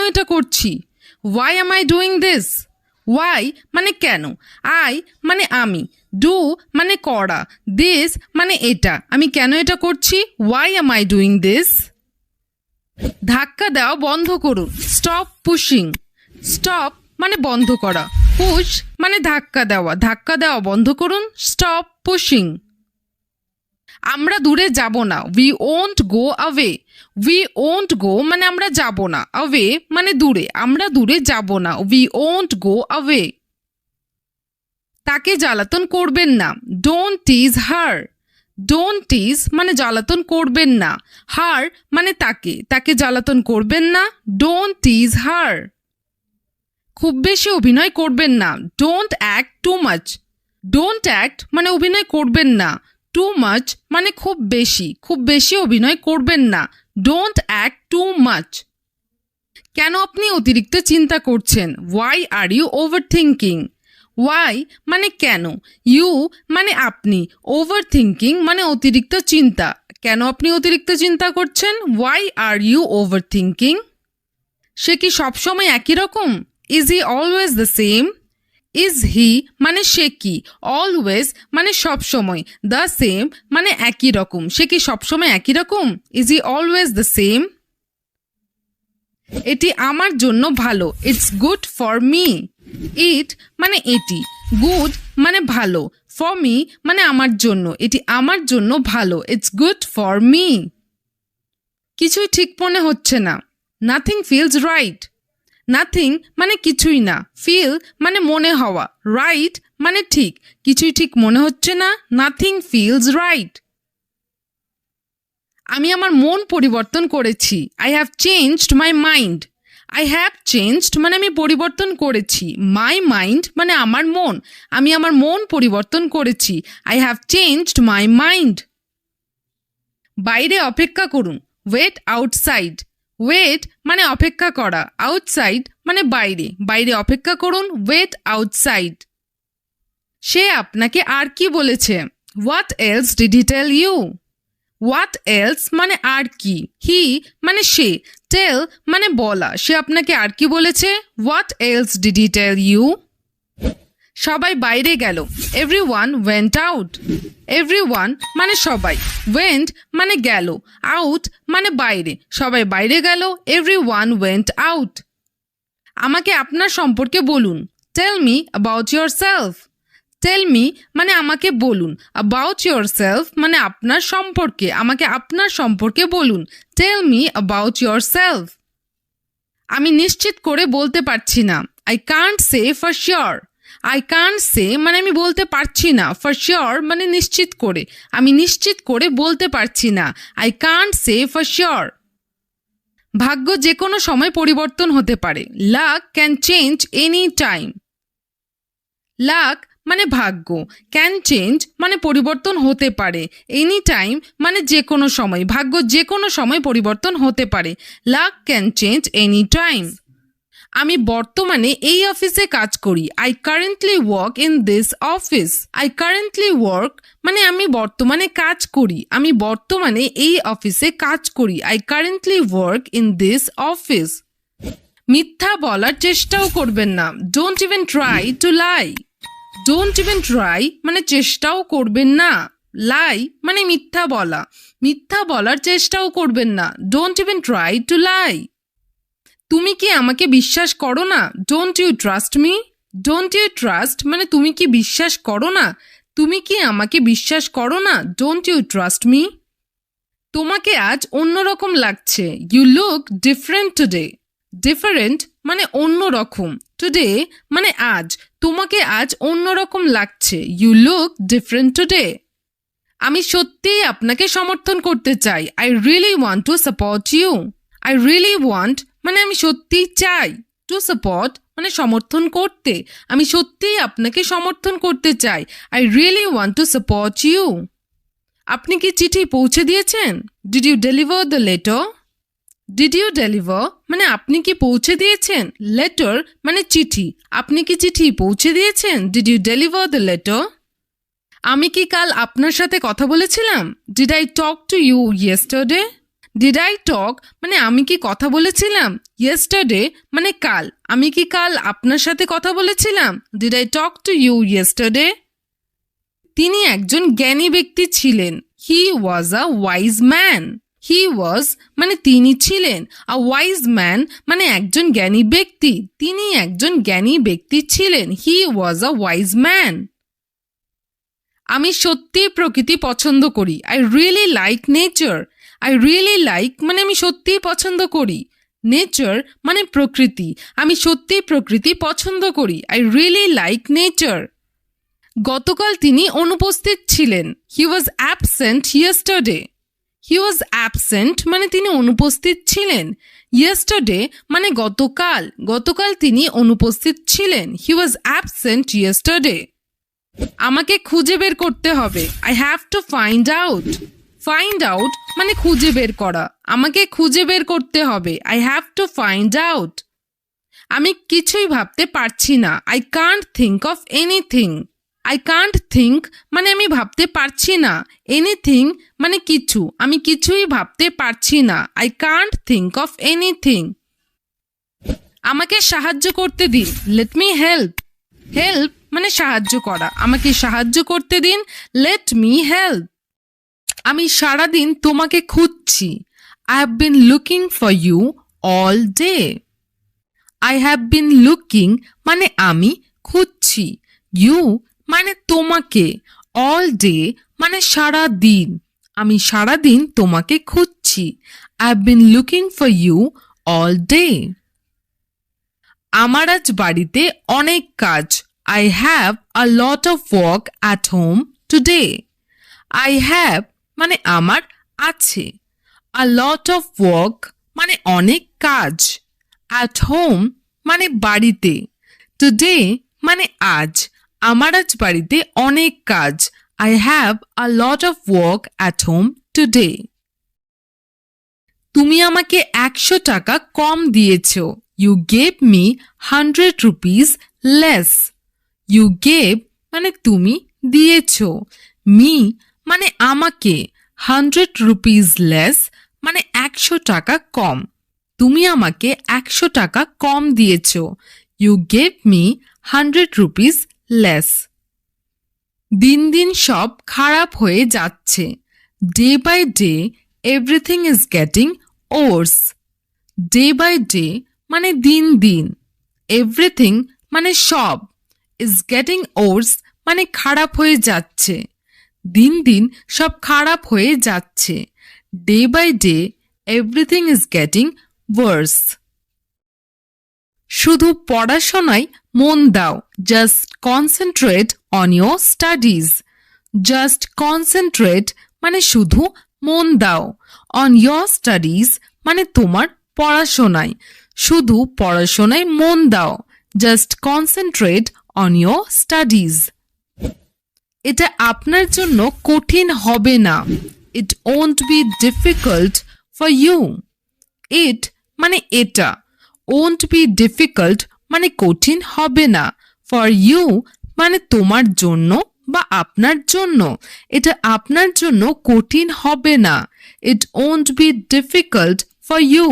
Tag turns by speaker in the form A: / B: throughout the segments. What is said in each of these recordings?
A: এটা করছি? Why am I doing this? Why মানে কেন, I মানে আমি, do মানে করা, this মানে এটা। আমি কেন এটা করছি? Why am I doing this? ধাক্কা দেওয়া বন্ধ করুন। Stop pushing. স্টপ মানে বন্ধ করা, পুশ মানে ধাক্কা দেওয়া। ধাক্কা দেওয়া বন্ধ করুন। Stop pushing. আমরা দূরে যাব না। We won't go away. We won't go মানে আমরা যাব না, অ্যাওয়ে মানে দূরে। আমরা দূরে যাব না। We won't go away. তাকে জ্বালাতন করবেন না। Don't tease her. ডোন্ট টিজ মানে জ্বালাতন করবেন না, হার মানে তাকে। তাকে জ্বালাতন করবেন না। ডোন্ট টিজ হার। খুব বেশি অভিনয় করবেন না। Don't act too much. Don't act মানে অভিনয় করবেন না, টু মাচ মানে খুব বেশি। খুব বেশি অভিনয় করবেন না। Don't act too much. কেন আপনি অতিরিক্ত চিন্তা করছেন? Why are you overthinking. Why মানে কেন, ইউ মানে আপনি, ওভার থিঙ্কিং মানে অতিরিক্ত চিন্তা। কেন আপনি অতিরিক্ত চিন্তা করছেন? Why are you overthinking. সে কি সবসময় একই রকম? Is he always the same. Is he মানে সে কি, অলওয়েজ মানে সবসময়, দ্য সেম মানে একই রকম। সে কি সবসময় একই রকম? Is he always the same. এটি আমার জন্য ভালো। It's good for me. It মানে এটি, গুড মানে ভালো, ফর মি মানে আমার জন্য। এটি আমার জন্য ভালো। It's good for me. কিছুই ঠিক মনে হচ্ছে না। Nothing feels right. নাথিং মানে কিছুই না, ফিল মানে মনে হওয়া, রাইট মানে ঠিক। কিছুই ঠিক মনে হচ্ছে না। Nothing feels right. আমি আমার মন পরিবর্তন করেছি। I have changed my mind. I have changed মানে আমি পরিবর্তন করেছি, মাই মাইন্ড মানে আমার মন। আমি আমার মন পরিবর্তন করেছি। I have changed my mind. বাইরে অপেক্ষা করুন। Wait outside. ওয়েট মানে অপেক্ষা করা, আউটসাইড মানে বাইরে। বাইরে অপেক্ষা করুন। Wait outside. সে আপনাকে আর কি বলেছে? What else did he tell you. What else মানে আর কি, হি মানে সে, টেল মানে বলা। সে আপনাকে আর কি বলেছে? What else did he tell you. সবাই বাইরে গেল। Everyone went out. এভরিওয়ান মানে সবাই, ওয়েন্ট মানে গেল, আউট মানে বাইরে। সবাই বাইরে গেল। Everyone went out. আমাকে আপনার সম্পর্কে বলুন। Tell me about yourself. Tell me মানে আমাকে বলুন, অ্যাবাউট ইয়োরসেলফ মানে আপনার সম্পর্কে। আমাকে আপনার সম্পর্কে বলুন। Tell me about yourself. আমি নিশ্চিত করে বলতে পারছি না। I can't say for sure. I can't say মানে আমি বলতে পারছি না, ফর শিওর মানে নিশ্চিত করে। আমি নিশ্চিত করে বলতে পারছি না। I can't say for sure. ভাগ্য যে কোনো সময় পরিবর্তন হতে পারে। Lakh can change any time. Lakh মানে ভাগ্য, ক্যান চেঞ্জ মানে পরিবর্তন হতে পারে, এনি টাইম মানে যে কোনো সময়। ভাগ্য যে কোনো সময় পরিবর্তন হতে পারে। Lakh can change any time. আমি বর্তমানে এই অফিসে কাজ করি। I currently work in this office. I currently work মানে আমি বর্তমানে কাজ করি। আমি বর্তমানে এই অফিসে কাজ করি। I currently work in this office. মিথ্যা বলার চেষ্টাও করবেন না। Don't even try to lie. Don't even try মানে চেষ্টাও করবেন না। লাই মানে মিথ্যা বলা। মিথ্যা বলার চেষ্টাও করবেন না। Don't even try to lie. তুমি কি আমাকে বিশ্বাস করো না? Don't you trust me. Don't you trust মানে তুমি কি বিশ্বাস করো না। তুমি কি আমাকে বিশ্বাস করো না? Don't you trust me. তোমাকে আজ অন্যরকম লাগছে। You look different today. Different মানে অন্যরকম, টুডে মানে আজ। তোমাকে আজ অন্যরকম লাগছে। You look different today. আমি সত্যিই আপনাকে সমর্থন করতে চাই। I really want to support you. I really want মানে আমি সত্যিই চাই, টু সাপোর্ট মানে সমর্থন করতে। আমি সত্যিই আপনাকে সমর্থন করতে চাই। I really want to support you. আপনি কি চিঠি পৌঁছে দিয়েছেন? Did you deliver the letter. Did you deliver মানে আপনি কি পৌঁছে দিয়েছেন, লেটার মানে চিঠি। আপনি কি চিঠি পৌঁছে দিয়েছেন? Did you deliver the letter. আমি কি কাল আপনার সাথে কথা বলেছিলাম? Did I talk to you yesterday. Did I talk মানে আমি কি কথা বলেছিলাম, ইয়েস্টারডে মানে কাল, আমি কি কাল আপনার সাথে কথা বলেছিলাম, did I talk to you yesterday. তিনি একজন জ্ঞানী ব্যক্তি ছিলেন, he was a wise man. হি ওয়াজ মানে তিনি ছিলেন, আ ওয়াইজ ম্যান মানে একজন জ্ঞানী ব্যক্তি, তিনি একজন জ্ঞানী ব্যক্তি ছিলেন, he was a wise man. আমি সত্যিই প্রকৃতি পছন্দ করি, I really like nature. I really like মানে আমি সত্যিই পছন্দ করি, নেচার মানে প্রকৃতি, আমি সত্যিই প্রকৃতি পছন্দ করি, আই রিয়েলি লাইক নেচার। গতকাল তিনি অনুপস্থিত ছিলেন, he was absent yesterday. He was absent মানে তিনি অনুপস্থিত ছিলেন, ইয়েস্টারডে মানে গতকাল, গতকাল তিনি অনুপস্থিত ছিলেন, হি ওয়াজ অ্যাবসেন্ট ইয়েস্টারডে। আমাকে খুঁজে বের করতে হবে, I have to find out. Find out মানে খুঁজে বের করা, আমাকে খুঁজে বের করতে হবে, I have to find out. আমি কিছুই ভাবতে পারছি না, I Kant think of anything. I can't think মানে আমি ভাবতে পারছি না, এনিথিং মানে কিছু, আমি কিছুই ভাবতে পারছি না, I Kant think of anything. আমাকে সাহায্য করতে দিন, লেট মি হেল্প। হেল্প মানে সাহায্য করা, আমাকে সাহায্য করতে দিন, লেট মি হেল্প। আমি সারাদিন তোমাকে খুঁজছি, I have been looking for you all day. I have been looking মানে আমি খুঁজছি, ইউ মানে তোমাকে, অল ডে মানে সারা দিন, আমি সারাদিন তোমাকে খুঁজছি, I have been looking for you all day. আমার আজ বাড়িতে অনেক কাজ, I have a lot of work at home today. I have মানে আমার আছে, আ লট অফ ওয়ার্ক মানে অনেক কাজ, অ্যাট হোম মানে বাড়িতে, টুডে মানে আজ, আমার আজ বাড়িতে অনেক কাজ, I have a lot of work at home today. তুমি আমাকে 100 টাকা কম দিয়েছ, you gave me 100 rupees less. You gave মানে তুমি দিয়েছ, মি মানে আমাকে, 100 রুপিস লেস মানে 100 টাকা কম, তুমি আমাকে 100 টাকা কম দিয়েছ, you gave me 100 rupees less. দিন দিন সব খারাপ হয়ে যাচ্ছে, day by day everything is getting worse. Day by day মানে দিন দিন, এভরিথিং মানে সব, ইজ গেটিং ওর্স মানে খারাপ হয়ে যাচ্ছে, দিন দিন সব খারাপ হয়ে যাচ্ছে, day by day everything is getting worse. শুধু পড়াশোনায় মন দাও, just concentrate on your studies. Just concentrate মানে শুধু মন দাও, অন ইয়োর স্টাডিজ মানে তোমার পড়াশোনায়, শুধু পড়াশোনায় মন দাও, just concentrate on your studies. এটা আপনার জন্য কঠিন হবে না, it won't be difficult for you. It মানে এটা, ওন্ট বি ডিফিকাল্ট মানে কঠিন হবে না, ফর ইউ মানে তোমার জন্য বা আপনার জন্য, এটা আপনার জন্য কঠিন হবে না, it won't be difficult for you.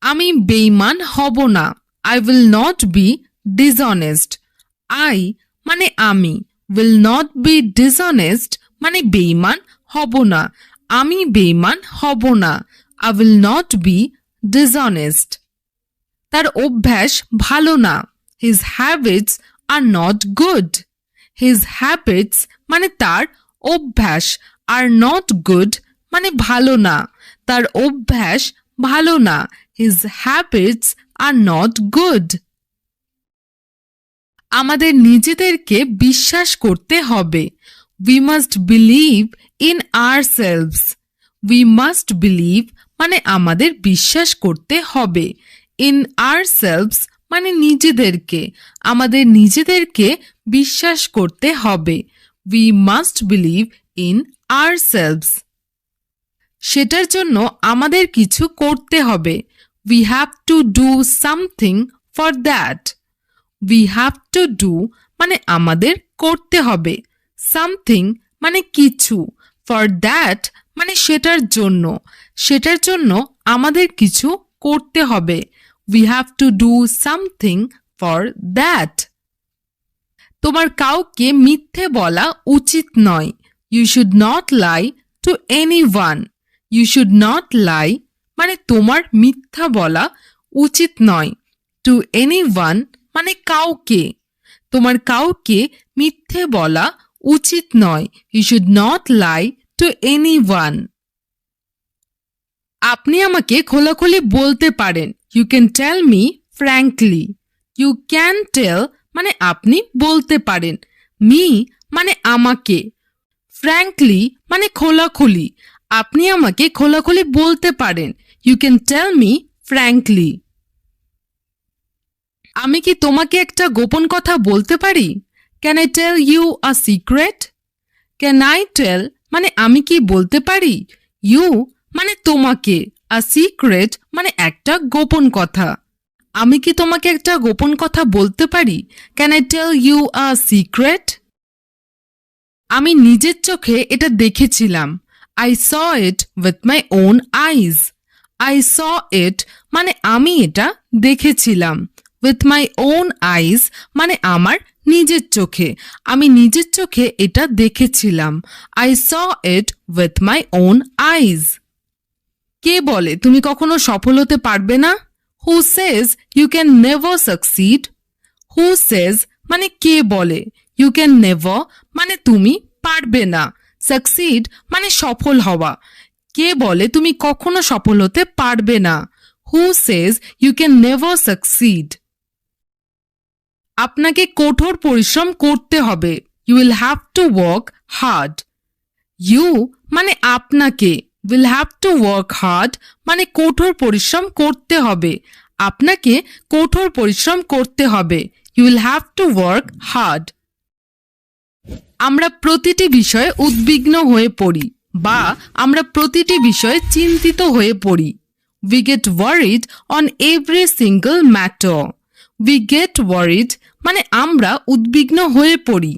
A: আমি বেঈমান হব না, I will not be dishonest. I মানে আমি, উইল নট বি ডিসঅনেস্ট মানে বেঈমান হব না, আমি বেঈমান হব না, I will not be dishonest. তার অভ্যাস ভালো না, his habits are not good. His habits মানে তার অভ্যাস, আর নট গুড মানে ভালো না, তার অভ্যাস ভালো না, his habits are not good. আমাদের নিজেদেরকে বিশ্বাস করতে হবে, we must believe in ourselves. We must believe মানে আমাদের বিশ্বাস করতে হবে, ইন আওরসেলভস মানে নিজেদেরকে, আমাদের নিজেদেরকে বিশ্বাস করতে হবে, উই মাস্ট বিলিভ ইন আওরসেলভস। সেটার জন্য আমাদের কিছু করতে হবে, we have to do something for that. We have to do মানে আমাদের করতে হবে, সামথিং মানে কিছু, ফর দ্যাট মানে সেটার জন্য আমাদের কিছু করতে হবে। We have to do something for that. তোমার কাউকে মিথ্যে বলা উচিত নয়। You should not lie to anyone. You should not lie মানে তোমার মিথ্যা বলা উচিত নয়। To anyone মানে কাউকে। তোমার কাউকে মিথ্যে বলা উচিত নয়। You should not lie to anyone. আপনি আমাকে খোলাখুলি বলতে পারেন। You can tell me frankly. You can tell মানে আপনি বলতে পারেন। Me মানে আমাকে। Frankly মানে খোলাখুলি। আপনি আমাকে খোলাখুলি বলতে পারেন। You can tell me frankly. আমি কি তোমাকে একটা গোপন কথা বলতে পারি? Can I tell you a secret? Can I tell মানে আমি কি বলতে পারি? You মানে তোমাকে, a secret মানে একটা গোপন কথা। আমি কি তোমাকে একটা গোপন কথা বলতে পারি? Can I tell you a secret? আমি নিজের চোখে এটা দেখেছিলাম। I saw it with my own eyes. I saw it মানে আমি এটা দেখেছিলাম। With my own eyes মানে আমার নিজের চোখে। আমি নিজের চোখে এটা দেখেছিলাম। I saw it with my own eyes. কে বলে তুমি কখনো সফল হতে পারবে না? Who says you can never succeed? Who says মানে কে বলে। You can never মানে তুমি পারবে না। Succeed মানে সফল হওয়া। কে বলে তুমি কখনো সফল হতে পারবে না? Who says you can never succeed? আপনাকে কঠোর পরিশ্রম করতে হবে। You will have to work hard. You মানে আপনাকে। Will have to work hard মানে কঠোর পরিশ্রম করতে হবে। আপনাকে কঠোর পরিশ্রম করতে হবে। You will have to work hard. আমরা প্রতিটি বিষয়ে উদ্বিগ্ন হয়ে পড়ি বা আমরা প্রতিটি বিষয়ে চিন্তিত হয়ে পড়ি। We get worried on every single matter. We get worried মানে আমরা উদ্বিগ্ন হয়ে পড়ি।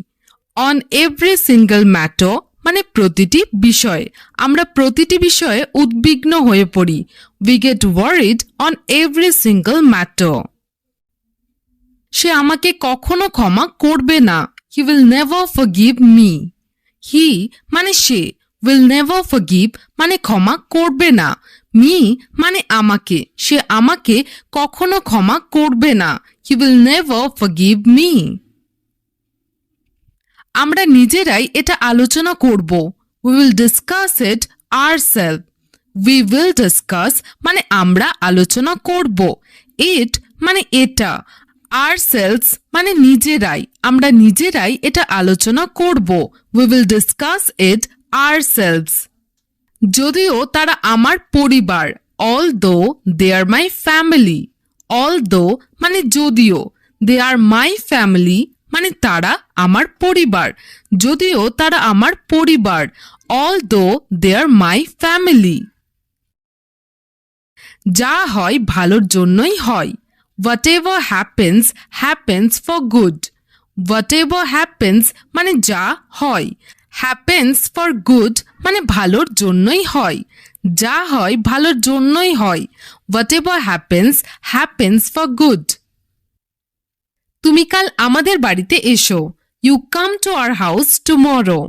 A: On every single matter মানে প্রতিটি বিষয়ে। আমরা প্রতিটি বিষয়ে উদ্বিগ্ন হয়ে পড়ি। We get worried on every single matter. সে আমাকে কখনো ক্ষমা করবে না। He will never forgive me. He মানে সে। Will never forgive মানে ক্ষমা করবে না। Me মানে আমাকে। সে আমাকে কখনো ক্ষমা করবে না। He will never forgive me. আমরা নিজেরাই এটা আলোচনা করব। We will discuss it ourselves. We will discuss মানে আমরা আলোচনা করব। It মানে এটা। Ourselves মানে নিজেরাই। আমরা নিজেরাই এটা আলোচনা করব। We will discuss it ourselves. যদিও তারা আমার পরিবার। Although they are my family. Although মানে যদিও। They are my family মানে তারা আমার পরিবার। যদিও তারা আমার পরিবার। Although they are my family. যা হয় ভালোর জন্যই হয়। Whatever happens, happens for good. Whatever happens মানে যা হয়। Happens for good মানে ভালোর জন্যই হয়। যা হয় ভালোর জন্যই হয়। Whatever happens, happens for good. তুমি কাল আমাদের বাড়িতে এসো। You come to our house tomorrow.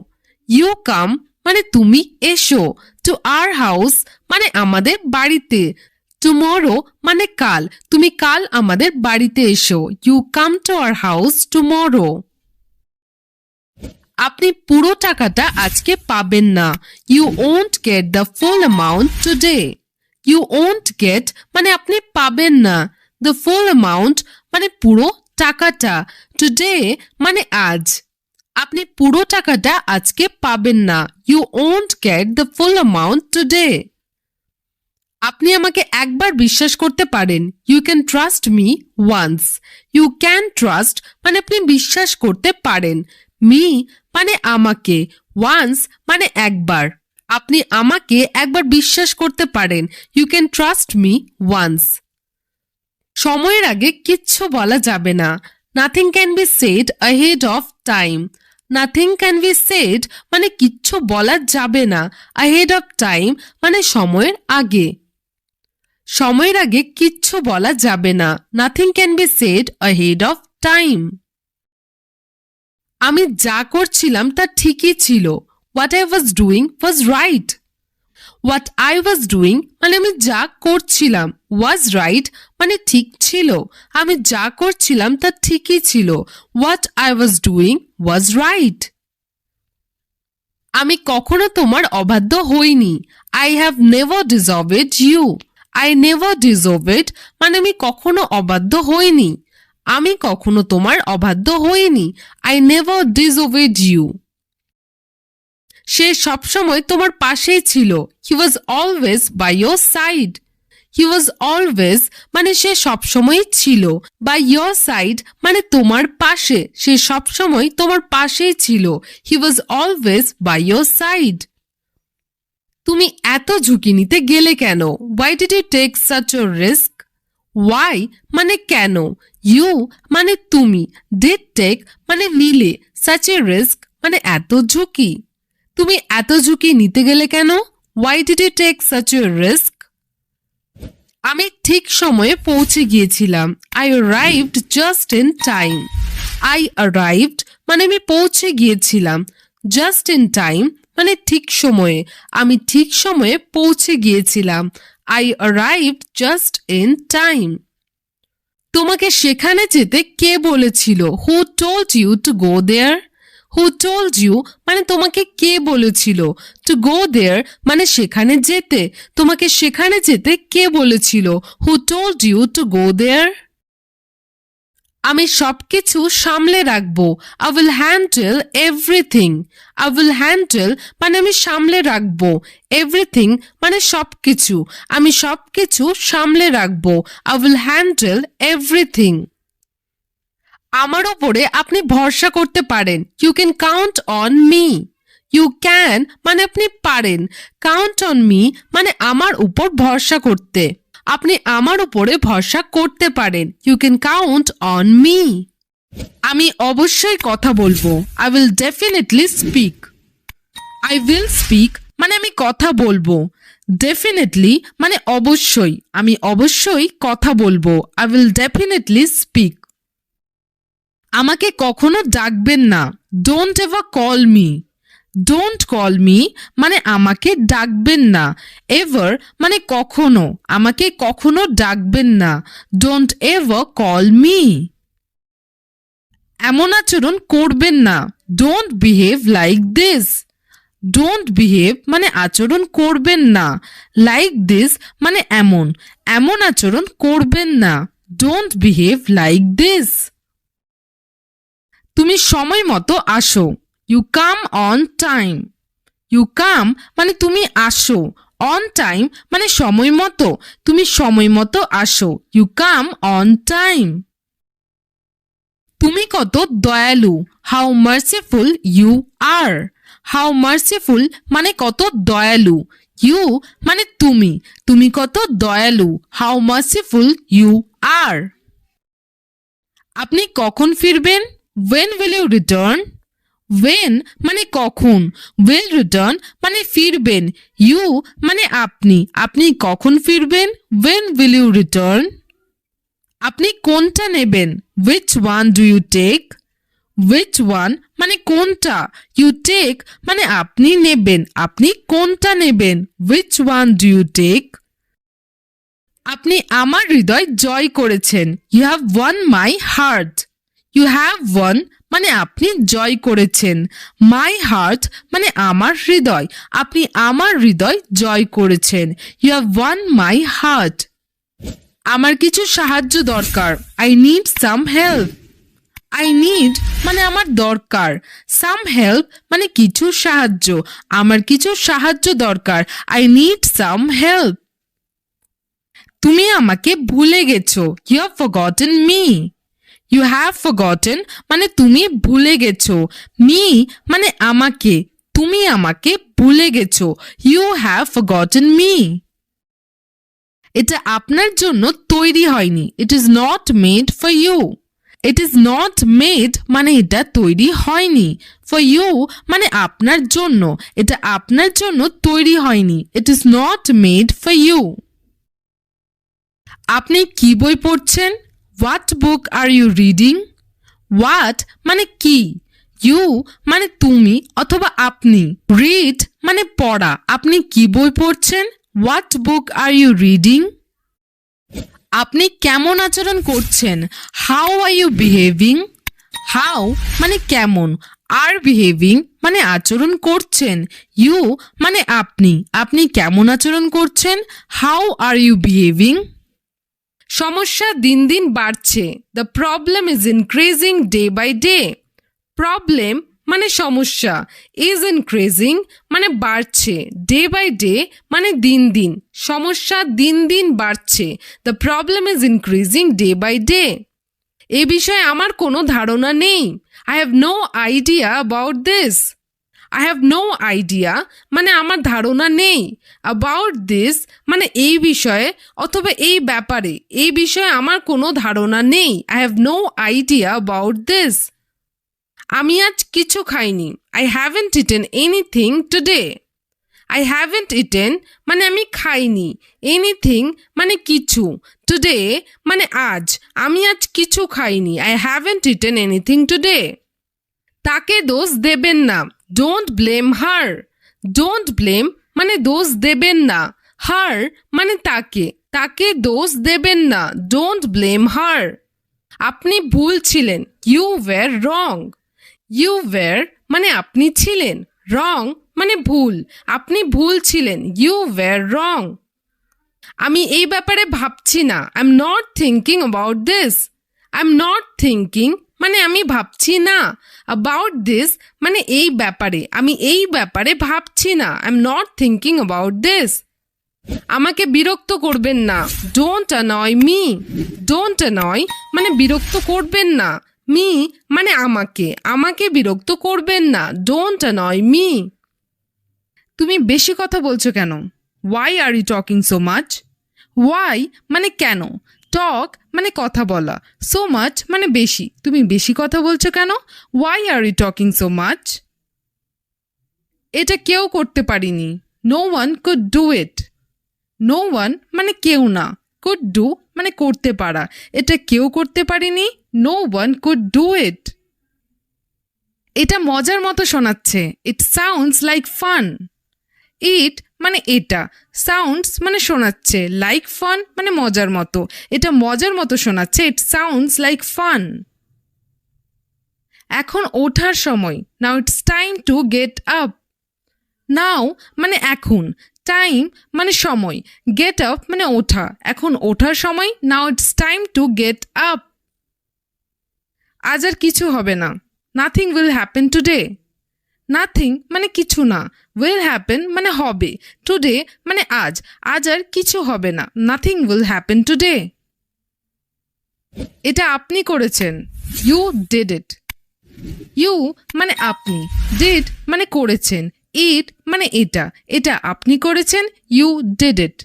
A: You come মানে তুমি এসো। To our house মানে আমাদের বাড়িতে। Tomorrow মানে কাল। তুমি কাল আমাদের বাড়িতে এসো। You come to our house tomorrow. আপনি পুরো টাকাটা আজকে পাবেন না। You won't get the full amount today. You won't get মানে আপনি পাবেন না। The full amount মানে পুরো টাকাটা। Today মানে আজ। আপনি পুরো টাকাটা আজকে পাবেন না। You won't get the full amount today. আপনি আমাকে একবার বিশ্বাস করতে পারেন। You can trust me once. You can trust মানে আপনি বিশ্বাস করতে পারেন। Me মানে আমাকে। Once মানে একবার। আপনি আমাকে একবার বিশ্বাস করতে পারেন। You can trust me once. সময়ের আগে কিচ্ছু বলা যাবে না। Nothing can be said ahead of time.
B: Nothing can be said মানে কিচ্ছু বলা যাবে না, ahead of time মানে সময়ের আগে। সময়ের আগে কিচ্ছু বলা যাবে না, nothing can be shed ahead of time। আমি যা করছিলাম তা ঠিকই ছিল, what I was doing was right। what I was doing মানে আমি যা করছিলাম, was right মানে ঠিক ছিল, আমি যা করছিলাম তা ঠিকই ছিল, what I was doing was right। আমি কখনো তোমার অবাধ্য হইনি, I have never disobeyed you। I never disobeyed মানে আমি কখনো অবাধ্য হইনি, আমি কখনো তোমার অবাধ্য হইনি, I never disobeyed you। সে সবসময় তোমার পাশেই ছিল, he was always by your side। he was always মানে সে সবসময় ছিল, by your side মানে তোমার পাশে, সে সবসময় তোমার পাশেই ছিল, he was always by your side। তুমি এত ঝুঁকি নিতে গেলে কেন, why did you take such a risk। why মানে কেন, you মানে তুমি, did take মানে নিলে, such a risk মানে এত ঝুঁকি। তুমি এত ঝুঁকি নিতে গেলে কেন, why did you take such a risk। আমি ঠিক সময়ে পৌঁছে গিয়েছিলাম, I arrived just in time। I arrived মানে আমি পৌঁছে গিয়েছিলাম, just in time মানে ঠিক সময়ে, আমি ঠিক সময়ে পৌঁছে গিয়েছিলাম, I arrived just in time। তোমাকে সেখানে যেতে কে বলেছিল, who told you to go there। who told you মানে তোমাকে কে বলেছিল, to go there মানে সেখানে যেতে, তোমাকে সেখানে যেতে কে বলেছিল, who told you to go there। আমি সবকিছু সামলে রাখবো, I will handle everything। I will handle মানে আমি সামলে রাখবো, everything মানে সবকিছু, আমি সবকিছু সামলে রাখবো, I will handle everything। আমার ওপরে আপনি ভরসা করতে পারেন, you can count on me। you can মানে আপনি পারেন, count on me মানে আমার উপর ভরসা করতে, আপনি আমার উপরে ভরসা করতে পারেন, you can count on me। আমি অবশ্যই কথা বলবো, I will definitely speak। I will speak মানে আমি কথা বলবো, definitely মানে অবশ্যই, আমি অবশ্যই কথা বলবো, I will definitely speak। আমাকে কখনো ডাকবেন না, don't ever call me। don't call me মানে আমাকে ডাকবেন না, ever মানে কখনো, আমাকে কখনো ডাকবেন না, don't ever call me। এমন আচরণ করবেন না, don't behave like this। don't behave মানে আচরণ করবেন না, like this মানে এমন, এমন আচরণ করবেন না, don't behave like this। তুমি সময় মতো আসো, you come on time। you come মানে তুমি আসো, on time মানে সময় মতো, তুমি সময় মতো আসো, you come on time। তুমি কত দয়ালু, how merciful you are। how merciful মানে কত দয়ালু, you মানে তুমি, তুমি কত দয়ালু, how merciful you are। আপনি কখন ফিরবেন, when will you return। when মানে কখন, will return মানে ফিরবেন, you মানে আপনি, আপনি কখন ফিরবেন, when will you return। আপনি কোনটা নেবেন, which one do you take। which one মানে কোনটা, you take মানে আপনি নেবেন, আপনি কোনটা নেবেন, which one do you take। আপনি আমার হৃদয় জয় করেছেন, you have won my heart। you have won মানে আপনি জয় করেছেন, my heart মানে আমার হৃদয়, আপনি আমার হৃদয় জয় করেছেন, you have won my heart। আমার কিছু সাহায্য দরকার, I need some help। I need মানে আমার দরকার, some help মানে কিছু সাহায্য, আমার কিছু সাহায্য দরকার, I need some help। তুমি আমাকে ভুলে গেছো, you have forgotten me। you have forgotten মানে তুমি ভুলে গেছো, me মানে আমাকে, তুমি আমাকে ভুলে গেছো, you have forgotten me। এটা আপনার জন্য তৈরি হয়নি, it is not made for you।
A: It is not made মানে এটা তৈরি হয়নি। ফর ইউ মানে আপনার জন্য, এটা আপনার জন্য তৈরি হয়নি। It is not made for you. আপনি কি বই পড়ছেন? What book are you reading? What মানে কি, ইউ মানে তুমি অথবা আপনি, রিড মানে পড়া। আপনি কি বই পড়ছেন? What book are you reading? আপনি কেমন আচরণ করছেন? How are you behaving? How মানে কেমন, আর বিহেভিং মানে আচরণ করছেন, ইউ মানে আপনি, আপনি কেমন আচরণ করছেন? How are you behaving? সমস্যা দিন দিন বাড়ছে। The problem is increasing day by day. Problem মানে সমস্যা, ইজ ইনক্রিজিং মানে বাড়ছে, ডে বাই ডে মানে দিন দিন, সমস্যা দিন দিন বাড়ছে। The problem is increasing day by day. এ বিষয়ে আমার কোনো ধারণা নেই। I have no idea about this. I have no idea মানে আমার ধারণা নেই, অ্যাবাউট দিস মানে এই বিষয়ে অথবা এই ব্যাপারে, এই বিষয়ে আমার কোনো ধারণা নেই। I have no idea about this. আমি আজ কিছু খাইনি। I haven't eaten anything today. I haven't eaten মানে আমি খাইনি, এনিথিং মানে কিছু, টুডে মানে আজ, আমি আজ কিছু খাইনি। I haven't eaten anything today. তাকে দোষ দেবেন না। Don't blame her. Don't blame মানে দোষ দেবেন না, হার মানে তাকে, তাকে দোষ দেবেন না। Don't blame her. আপনি ভুল ছিলেন। You were wrong. You were মানে আপনি ছিলেন, রং মানে ভুল, আপনি ভুল ছিলেন। You were wrong. আমি এই ব্যাপারে ভাবছি না। I am not thinking about this. I am not thinking মানে আমি ভাবছি না, অ্যাবাউট দিস মানে এই ব্যাপারে, আমি এই ব্যাপারে ভাবছি না। I am not thinking about this. আমাকে বিরক্ত করবেন না। Don't annoy me. Don't annoy মানে বিরক্ত করবেন না, মি মানে আমাকে, আমাকে বিরক্ত করবেন না। Don't annoy me. তুমি বেশি কথা বলছো কেন? Why are you talking so much? Why মানে কেন, টক মানে কথা বলা, সো মাচ মানে বেশি, তুমি বেশি কথা বলছো কেন? Why are you talking so much? এটা কেউ করতে পারিনি। No one could do it. No one মানে কেউ না, কুড ডু মানে করতে পারা, এটা কেউ করতে পারিনি। No one could do it. এটা মজার মতো শোনাচ্ছে। It sounds like fun. It মানে এটা, সাউন্ডস মানে শোনাচ্ছে, লাইক ফান মানে মজার মতো, এটা মজার মতো শোনাচ্ছে। It sounds like fun. এখন ওঠার সময়। Now it's time to get up. Now মানে এখন, টাইম মানে সময়, গেট আপ মানে ওঠা, এখন ওঠার সময়। Now it's time to get up. আজ আর কিছু হবে না। Nothing will happen today. Nothing মানে কিছু না, উইল হ্যাপেন মানে হবে, টুডে মানে আজ, আজ আর কিছু হবে না। Nothing will happen today. এটা আপনি করেছেন। You did it. ইউ মানে আপনি, ডিড মানে করেছেন, ইট মানে এটা, এটা আপনি করেছেন। You did it.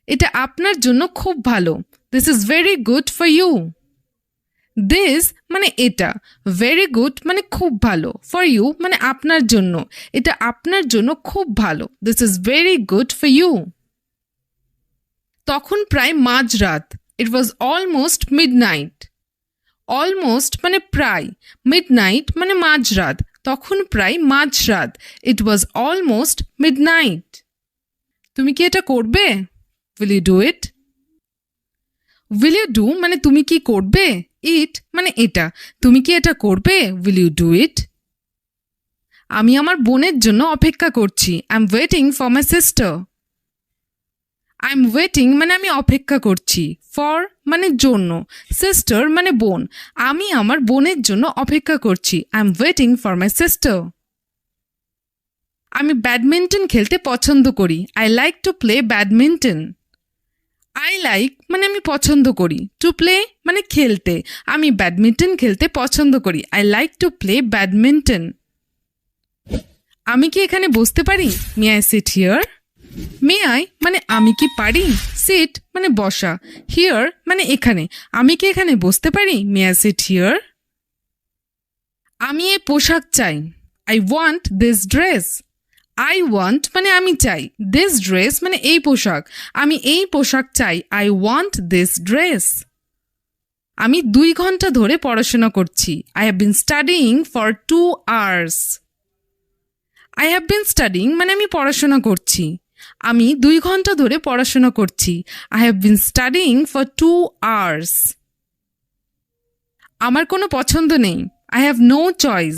A: এটা আপনার জন্য খুব ভালো। This is very good for you. This মানে এটা, ভেরি গুড মানে খুব ভালো, ফর ইউ মানে আপনার জন্য, এটা আপনার জন্য খুব ভালো। This is very good for you. তখন প্রায় মাঝরাত। It was almost midnight. Almost মানে প্রায়, মিডনাইট মানে মাঝরাত, তখন প্রায় মাঝরাত। It was almost midnight. তুমি কি এটা করবে? Will you do it? Will you do মানে তুমি কি করবে, ইট মানে এটা, তুমি কি এটা করবে? Will you do it? আমি আমার বোনের জন্য অপেক্ষা করছি। I am waiting for my sister. I am waiting মানে আমি অপেক্ষা করছি, ফর মানে জন্য, সিস্টার মানে বোন, আমি আমার বোনের জন্য অপেক্ষা করছি। I am waiting for my sister. আমি ব্যাডমিন্টন খেলতে পছন্দ করি। I like to play badminton. I like মানে আমি পছন্দ করি, টু প্লে মানে খেলতে, আমি ব্যাডমিন্টন খেলতে পছন্দ করি। I like to play badminton. আমি কি এখানে বসতে পারি? May I sit here? May I মানে আমি কি পারি, সিট মানে বসা, হিয়ার মানে এখানে, আমি কি এখানে বসতে পারি, মে আই সিট হিয়ার। আমি এই পোশাক চাই, I want this dress. I want মানে আমি চাই, দিস ড্রেস মানে এই পোশাক, আমি এই পোশাক চাই, আই ওয়ান্ট দিস ড্রেস। আমি 2 ঘন্টা ধরে পড়াশোনা করছি, I have been studying for 2 hours. I have been studying মানে আমি পড়াশোনা করছি, আমি 2 ঘন্টা ধরে পড়াশোনা করছি, I have been studying for 2 hours. আমার কোনো পছন্দ নেই, I have no choice.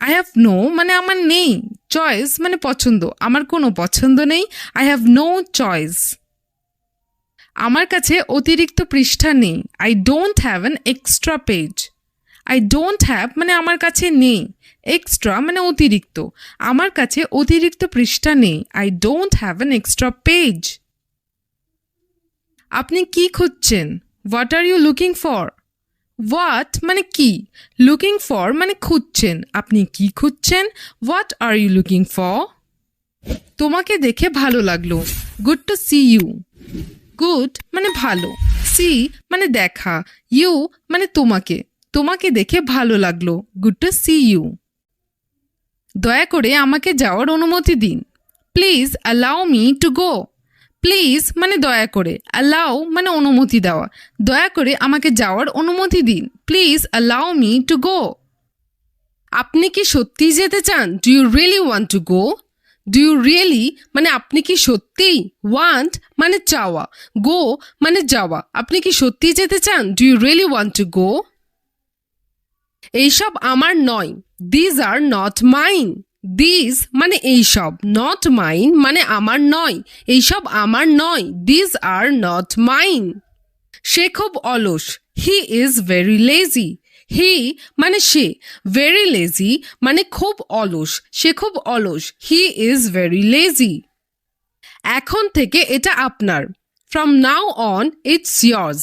A: I have no মানে আমার নেই, চয়েস মানে পছন্দ, আমার কোনো পছন্দ নেই, আই হ্যাভ নো চয়েস। আমার কাছে অতিরিক্ত পৃষ্ঠা নেই, I don't have an extra page. I don't have মানে আমার কাছে নেই, এক্সট্রা মানে অতিরিক্ত, আমার কাছে অতিরিক্ত পৃষ্ঠা নেই, I don't have an extra page. আপনি কি খুঁজছেন, what are you looking for. What মানে কি, লুকিং ফর মানে খুঁজছেন, আপনি কি খুঁজছেন, what are you looking for. তোমাকে দেখে ভালো লাগলো, good to see you. Good মানে ভালো, সি মানে দেখা, ইউ মানে তোমাকে, তোমাকে দেখে ভালো লাগলো, গুড টু সি ইউ। দয়া করে আমাকে যাওয়ার অনুমতি দিন, please allow me to go. Please মানে দয়া করে, অ্যালাউ মানে অনুমতি দেওয়া, দয়া করে আমাকে যাওয়ার অনুমতি দিন, please allow me to go. আপনি কি সত্যিই যেতে চান, do you really want to go. Do you really মানে আপনি কি সত্যিই, ওয়ান্ট মানে চাওয়া, গো মানে যাওয়া, আপনি কি সত্যিই যেতে চান, do you really want to go. এইসব আমার নয়, these are not mine. These মানে এইসব, নট মাইন মানে আমার নয়, এইসব আমার নয়, দিজ আর নট মাইন। সে খুব অলস, হি ইজ ভেরি লেজি। হি মানে সে, ভেরি লেজি মানে খুব অলস, সে খুব অলস, হি ইজ ভেরি লেজি। এখন থেকে এটা আপনার, from now on it's years.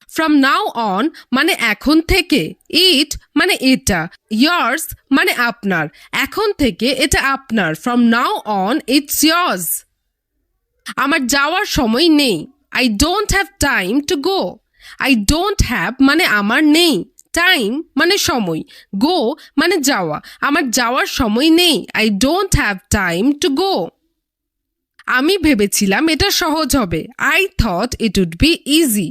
A: From now on মানে এখন থেকে, ইট মানে এটা, ইয়ার্স মানে আপনার, এখন থেকে এটা আপনার, from now on it's years. আমার যাওয়ার সময় নেই, I don't have time to go. I don't have মানে আমার নেই, টাইম মানে সময়, গো মানে যাওয়া, আমার যাওয়ার সময় নেই, I don't have time to go. আমি ভেবেছিলাম এটা সহজ হবে, I thought it would be easy.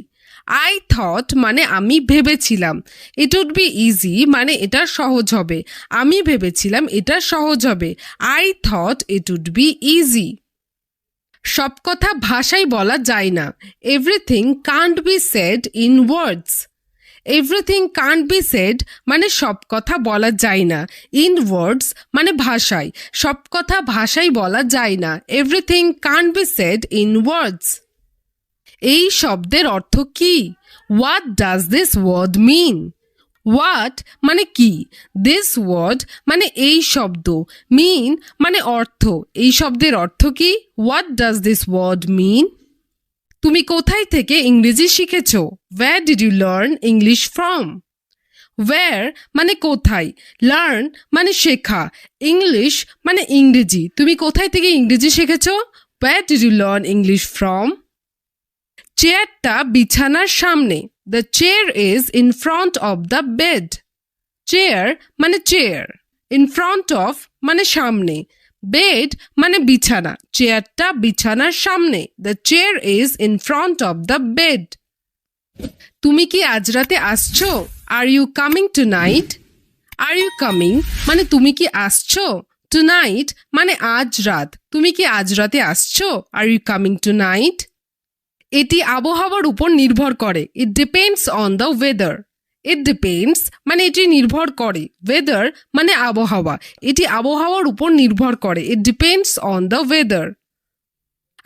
A: I thought মানে আমি ভেবেছিলাম, ইট উড বি ইজি মানে এটা সহজ হবে, আমি ভেবেছিলাম এটা সহজ হবে, I thought it would be easy. সব কথা ভাষায় বলা যায় না, everything can't be said in words. Everything can't be said মানে সব কথা বলা যায় না, ইন ওয়ার্ডস মানে ভাষায়, সব কথা ভাষায় বলা যায় না, everything can't be said in words. এই শব্দের অর্থ কি, what does this word mean. What মানে কি, দিস ওয়ার্ড মানে এই শব্দ, মিন মানে অর্থ, এই শব্দের অর্থ কি, what does this word mean. তুমি কোথায় থেকে ইংরেজি শিখেছ, where did you learn English from. Where মানে কোথায়, লার্ন মানে শেখা, ইংলিশ মানে ইংরেজি, তুমি কোথায় থেকে ইংরেজি শিখেছ, where did you learn English from. চেয়ারটা বিছানার সামনে, the chair is in front of the bed. Chair মানে চেয়ার, ইন ফ্রন্ট অফ মানে সামনে, বেড মানে বিছানা, চেয়ারটা বিছানার সামনে, the chair is in front of the bed. তুমি কি আজ রাতে আসছো, are you coming tonight. Are you coming মানে তুমি কি আসছো, টু নাইট মানে আজ রাত, তুমি কি আজ রাতে আসছো, are you coming tonight. এটি আবহাওয়ার উপর নির্ভর করে, it depends on the weather. It depends মানে এটি নির্ভর করে, ওয়েদার মানে আবহাওয়া, এটি আবহাওয়ার উপর নির্ভর করে, it depends on the weather.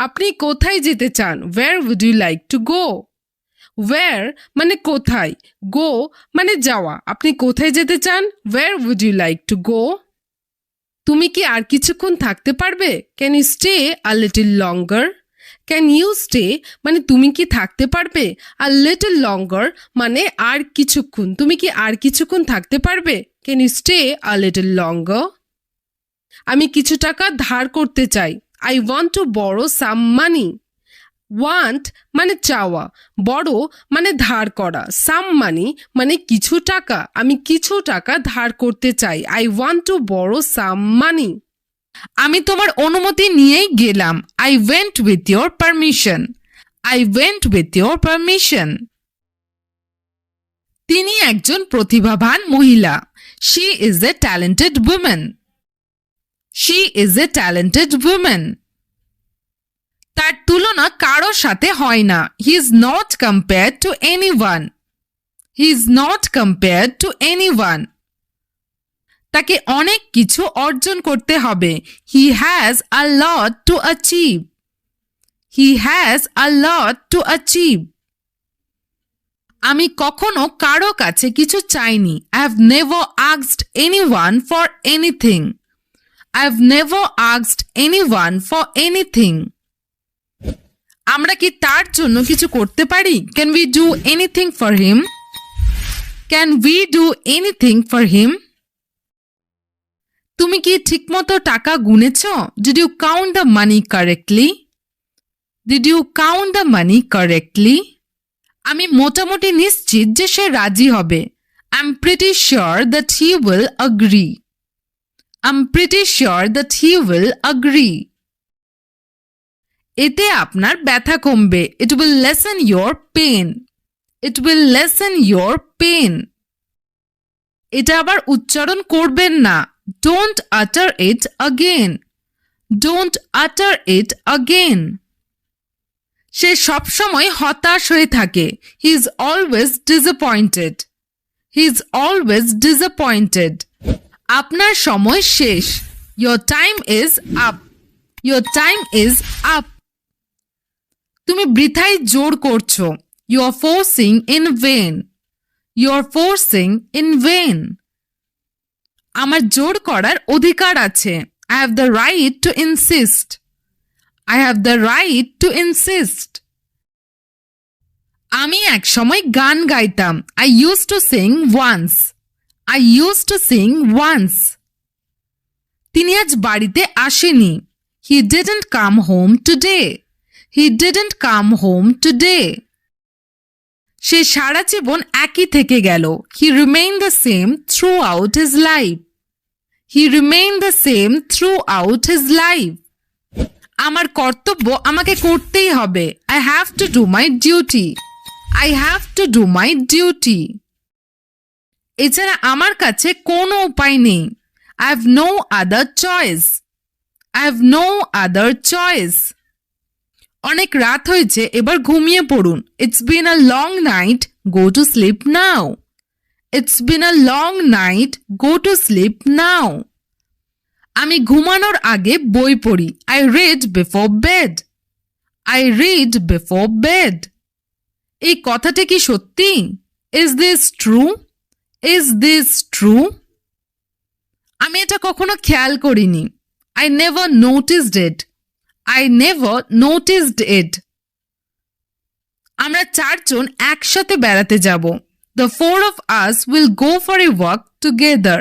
A: আপনি কোথায় যেতে চান, where would you like to go. Where মানে কোথায়, গো মানে যাওয়া, আপনি কোথায় যেতে চান, where would you like to go. তুমি কি আর কিছুক্ষণ থাকতে পারবে, can you stay a little longer. Can you stay মানে তুমি কি থাকতে পারবে, আ লিটল লঙ্গার মানে আর কিছুক্ষণ, তুমি কি আর কিছুক্ষণ থাকতে পারবে, can you stay a little longer. আমি কিছু টাকা ধার করতে চাই, I want to borrow some money. Want মানে চাওয়া, borrow মানে ধার করা, some money মানে কিছু টাকা, আমি কিছু টাকা ধার করতে চাই। I want to borrow some money. আমি তোমার অনুমতি নিয়েই গেলাম। I went with your permission. I went with your permission. তিনি একজন প্রতিভাবান মহিলা। She is a talented woman. She is a talented woman. তার তুলনা কারো সাথে হয় না। He is not compared to anyone. He is not compared to anyone. তাকে অনেক কিছু অর্জন করতে হবে। He has a lot to achieve. He has a lot to achieve. আমি কখনো কারো কাছে কিছু চাইনি। I have never asked anyone for anything. I have never asked anyone for anything. আমরা কি তার জন্য কিছু করতে পারি? Can we do anything for him? Can we do anything for him? তুমি কি ঠিকমতো টাকা গুনেছো? Did you count the money correctly? Did you count the money correctly? আমি মোটামুটি নিশ্চিত যে সে রাজি হবে। I'm pretty sure that he will agree. I'm pretty sure that he will agree. এতে আপনার ব্যথা কমবে। It will lessen your pain. It will lessen your pain. এটা আবার উচ্চারণ করবেন না। Don't utter it again. Don't utter it again. সে সবসময় হতাশ হয়ে থাকে। He is always disappointed. He is always disappointed. আপনার সময় শেষ। Your time is up. Your time is up. তুমি বৃথাই জোর করছো। You are forcing in vain. You are forcing in vain. আমার জোর করার অধিকার আছে। I have the right to insist. I have the right to insist. আমি একসময় গান গাইতাম। I used to sing once. I used to sing once. তিনি আজ বাড়িতে আসেনি। He didn't come home today. He didn't come home today. সে সারা জীবন একই থেকে গেল। He remained the same throughout his life. He remained the same throughout his life. আমার কর্তব্য আমাকে করতেই হবে। I have to do my duty. I have to do my duty. এছাড়া আমার কাছে কোনো উপায় নেই। I have no other choice. I have no other choice. অনেক রাত হয়েছে, এবার ঘুমিয়ে পড়ুন। It's been a long night. Go to sleep now. It's been a long night. Go to sleep now. আমি ঘুমানোর আগে বই পড়ি। I read before bed. I read before bed. এই কথাটা কি সত্যি? Is this true? Is this true? আমি এটা কখনো খেয়াল করিনি। I never noticed it. I never noticed it. আমরা চারজন একসাথে বেড়াতে যাব। The four of us will go for a walk together.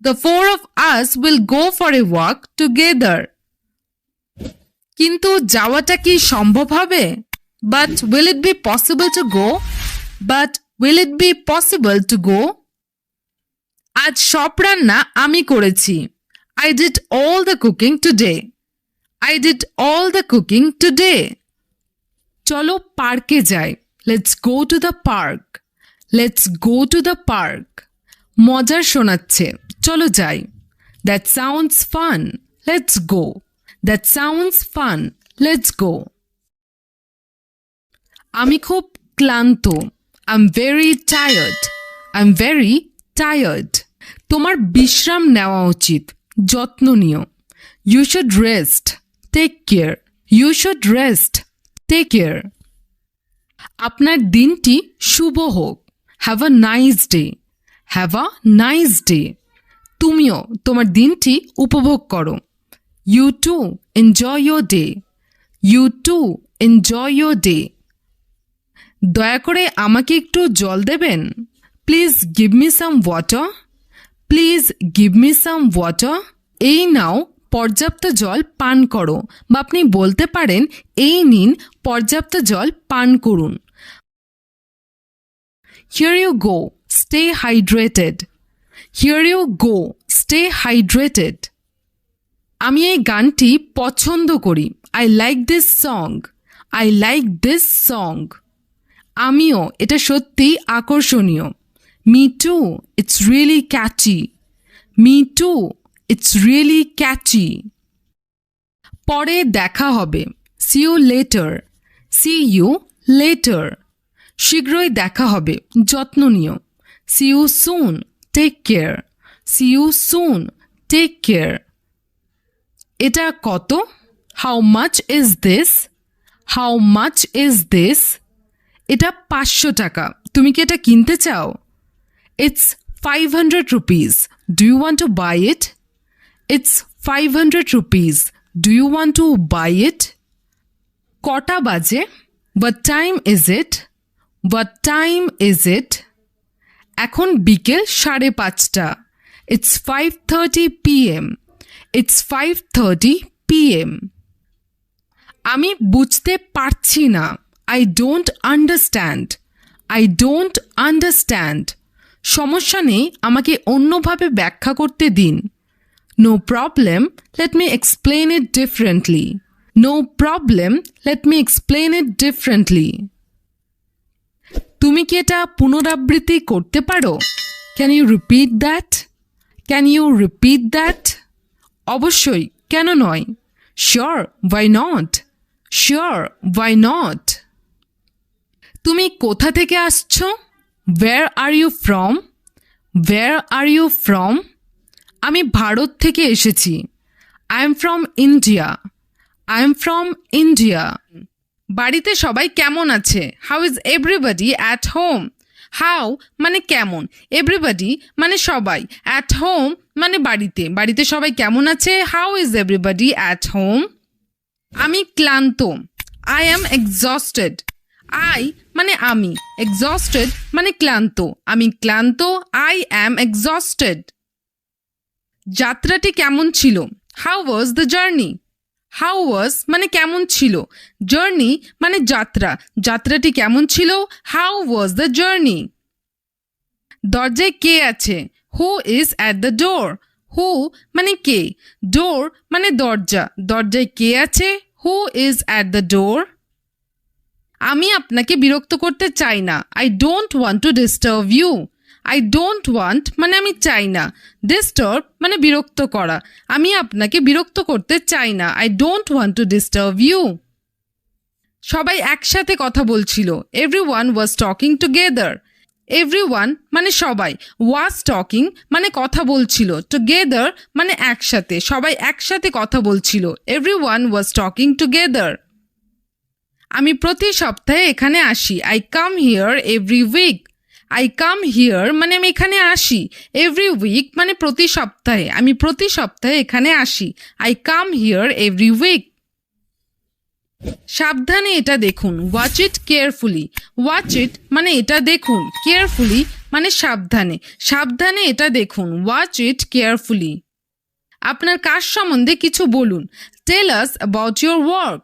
A: The four of us will go for a walk together. কিন্তু যাওয়াটা কি সম্ভব হবে? But will it be possible to go? But will it be possible to go? আজ সব রান্না আমি করেছি। I did all the cooking today. I did all the cooking today. চলো পার্কে যাই। Let's go to the park. Let's go to the park. মজার শোনাচ্ছে, চলো যাই। That sounds fun. Let's go. That sounds fun. Let's go. আমি খুব ক্লান্ত। I'm very tired. I'm very tired. তোমার বিশ্রাম নেওয়া উচিত। যত্ন নিও। You should rest. Take care. You should rest. Take care. আপনার দিনটি শুভ হোক। Have a nice day. Have a nice day. তুমিও তোমার দিনটি উপভোগ করো। You too enjoy your day. You too enjoy your day. দয়া করে আমাকে একটু জল দেবেন? Please give me some water. Please give me some water. এই নাও পর্যাপ্ত জল পান করো, বা আপনি বলতে পারেন এই নিন পর্যাপ্ত জল পান করুন। Here you go, stay hydrated. Here you go, stay hydrated. আমি এই গানটি পছন্দ করি। I like this song. I like this song. আমিও, এটা সত্যি আকর্ষণীয়। Me too, it's really catchy. Me too, it's really catchy. পরে দেখা হবে। See you later. See you later. শীঘ্রই দেখা হবে, যত্ন নিও। See you soon. Take care. See you soon. Take care. এটা কত? How much is this? How much is this? এটা 500 টাকা। তুমি কি এটা কিনতে চাও? It's 500 rupees. Do you want to buy it? It's 500 rupees. Do you want to buy it? কটা বাজে? What time is it? What time is it? এখন বিকেল 5:30। It's 5:30 p.m. It's 5:30 p.m. আমি বুঝতে পারছি না। I don't understand. I don't understand. সমস্যা নেই, আমাকে অন্যভাবে ব্যাখ্যা করতে দিন। No problem, let me explain it differently. No problem, let me explain it differently. তুমি কি এটা পুনরাবৃত্তি করতে পারো? Can you repeat that? Can you repeat that? অবশ্যই, কেন নয়? Sure, why not? Sure, why not? তুমি কোথা থেকে আসছো? Where are you from? Where are you from? আমি ভারত থেকে এসেছি। I am from India. I am from India. বাড়িতে সবাই কেমন আছে? How is everybody at home? How মানে কেমন, everybody মানে সবাই, at home মানে বাড়িতে, বাড়িতে সবাই কেমন আছে? How is everybody at home? আমি ক্লান্ত। I am exhausted. I মানে আমি, exhausted মানে ক্লান্ত, আমি ক্লান্ত। I am exhausted. যাত্রাটি কেমন ছিল? How was the journey? How was মানে কেমন ছিল, journey মানে যাত্রা, যাত্রাটি কেমন ছিল? How was the journey? দরজায় কে আছে? Who is at the door? Who মানে কে, door মানে দরজা, দরজায় কে আছে? Who is at the door? আমি আপনাকে বিরক্ত করতে চাই না। I don't want to disturb you. I don't want মানে আমি চাই না, disturb মানে বিরক্ত করা, আমি আপনাকে বিরক্ত করতে চাই না। I don't want to disturb you. সবাই একসাথে কথা বলছিল। Everyone was talking together. Everyone মানে সবাই, was talking মানে কথা বলছিল, together মানে একসাথে, সবাই একসাথে কথা বলছিল। Everyone was talking together. আমি প্রতি সপ্তাহে এখানে আসি। I come here every week. I come here মানে আমি এখানে আসি। Every week মানে প্রতি সপ্তাহে, আমি প্রতি সপ্তাহে এখানে আসি। I come here every week. সাবধানে এটা দেখুন। Watch it carefully. Watch it মানে এটা দেখুন, carefully মানে সাবধানে, সাবধানে এটা দেখুন। Watch it carefully. আপনার কাজ সম্বন্ধে কিছু বলুন। Tell us about your work.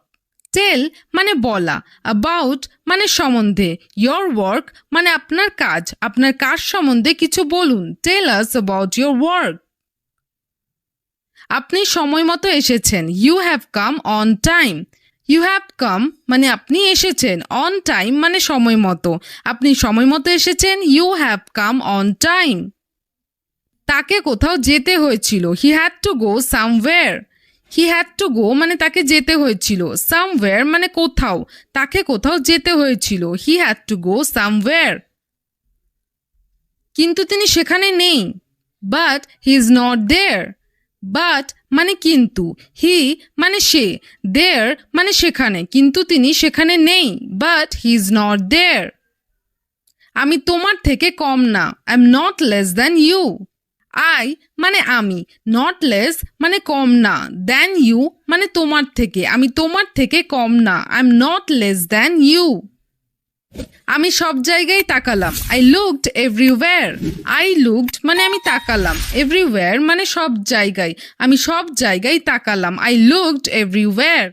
A: Tell মানে বলা, about মানে সম্বন্ধে, your work মানে আপনার কাজ, আপনার কাজ সম্বন্ধে কিছু বলুন। Tell us about your work. আপনি সময় মতো এসেছেন। You have come on time. You have come মানে আপনি এসেছেন, on time মানে সময় মতো, আপনি সময় মতো এসেছেন। You have come on time. তাকে কোথাও যেতে হয়েছিল। He had to go somewhere. He had to go মানে তাকে যেতে হয়েছিল, somewhere মানে কোথাও, তাকে কোথাও যেতে হয়েছিল। He had to go somewhere. কিন্তু তিনি সেখানে নেই। But he is not there. But মানে কিন্তু, he মানে সে, there মানে সেখানে, কিন্তু তিনি সেখানে নেই। But he is not there. আমি তোমার থেকে কম না। I am not less than you. I মানে আমি, not less মানে কম না, than you মানে তোমার থেকে, আমি তোমার থেকে কম না। I am not less than you. আমি সব জায়গায় তাকালাম। I looked everywhere. I looked মানে আমি তাকালাম, এভরিওয়্যার মানে সব জায়গায়। আমি সব জায়গায় তাকালাম। I looked everywhere.